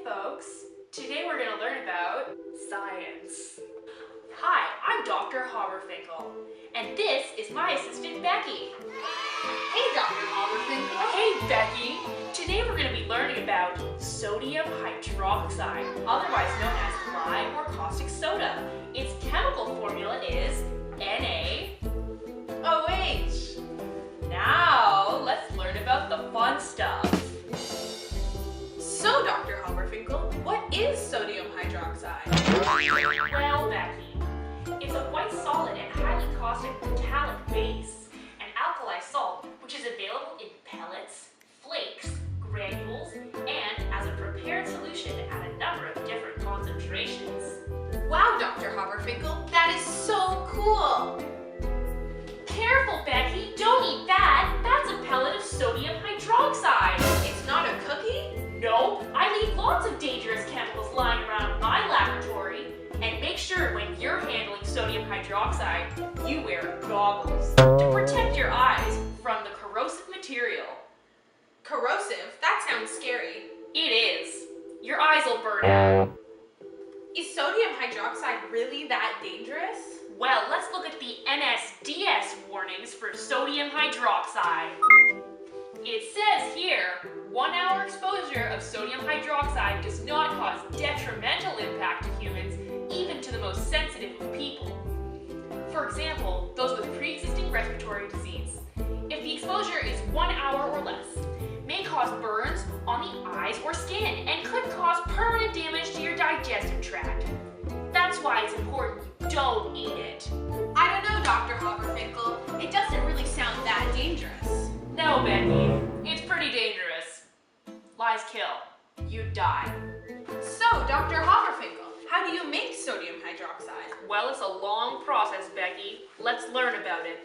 folks. Today we're going to learn about science. Hi, I'm Dr. Haberfinkel, and this is my assistant Becky. Hey, Dr. Haberfinkel. Hey, Becky. Today we're going to be learning about sodium hydroxide, otherwise known as lime or caustic soda. Its chemical formula is NaOH. Now, let's learn about the fun stuff. So, Dr. Haberfinkel, what is sodium hydroxide? Well, Becky, it's a white solid and highly caustic metallic base, an alkali salt, which is available in pellets, flakes, granules, and as a prepared solution at a number of different concentrations. Wow, Dr. Haberfinkel, that is so cool! Careful, Becky, don't eat that! That's a pellet of sodium hydroxide! It's not a cookie? No, I leave lots of dangerous chemicals lying around my laboratory. And make sure when you're handling sodium hydroxide, you wear goggles to protect your eyes from the corrosive material. Corrosive? That sounds scary. It is. Your eyes will burn out. Is sodium hydroxide really that dangerous? Well, let's look at the NSDS warnings for sodium hydroxide. It says here, 1 hour exposure of sodium hydroxide does not cause detrimental impact to humans, even to the most sensitive of people. For example, those with pre-existing respiratory disease. If the exposure is 1 hour or less, may cause burns on the eyes or skin and could cause permanent damage to your digestive tract. That's why it's important you don't eat it. I don't know, Dr. Haberfinkel. It doesn't really sound that dangerous. No, Becky, it's pretty dangerous. Lyes Kill. You die. So, Dr. Haberfinkel, how do you make sodium hydroxide? Well, it's a long process, Becky. Let's learn about it.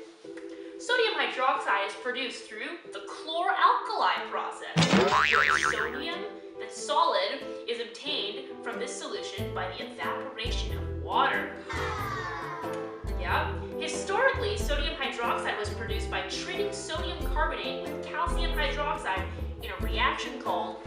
Sodium hydroxide is produced through the chloralkali process, where sodium that's solid is obtained from this solution by the evaporation of water. Historically, sodium hydroxide was produced by treating sodium carbonate with calcium hydroxide in a reaction called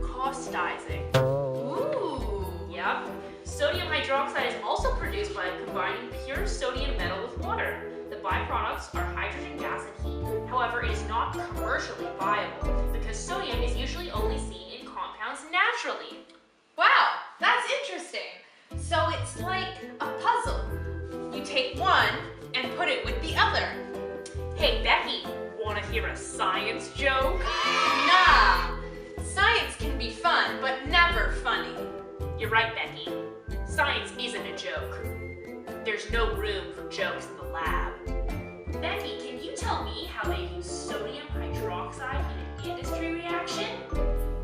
causticizing. Ooh! Yep. Sodium hydroxide is also produced by combining pure sodium metal with water. The byproducts are hydrogen gas and heat. However, it is not commercially viable because sodium is usually only seen in compounds naturally. Wow, that's interesting. So it's like a puzzle. You take one and put it with the other. Hey, Becky, wanna hear a science joke? Nah, science can be fun, but never funny. You're right, Becky. Science isn't a joke. There's no room for jokes in the lab. Becky, can you tell me how they use sodium hydroxide in an industry reaction?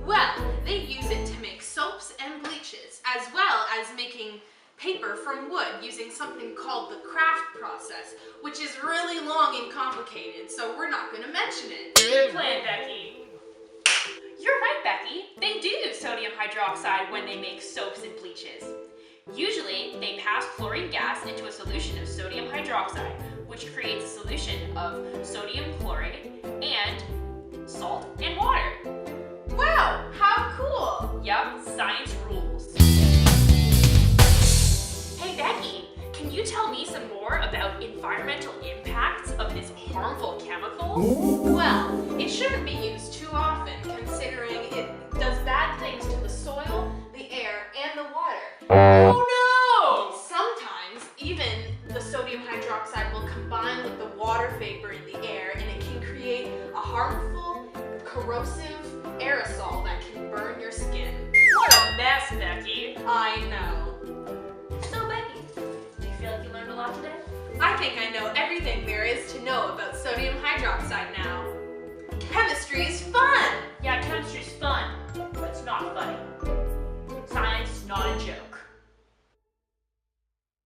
Well, they use it to make soaps and bleaches, as well as making paper from wood using something called the craft process, which is really long and complicated, so we're not going to mention it. Good plan, Becky. You're right, Becky. They do use sodium hydroxide when they make soaps and bleaches. Usually, they pass chlorine gas into a solution of sodium hydroxide, which creates a solution of sodium chloride and salt and water. Wow, how cool! Yep, science rules. Hey Becky, can you tell me some more about environmental impacts of this harmful chemical? Well, it shouldn't be used too often considering it does bad things to the soil, the air, and the water. Oh no! Sometimes even the sodium hydroxide will combine with the water vapor in the air and it can create a harmful, corrosive aerosol that can burn your skin. What a mess, Becky! I know. So Becky, do you feel like you learned a lot today? I think I know everything there is to know about sodium hydroxide now.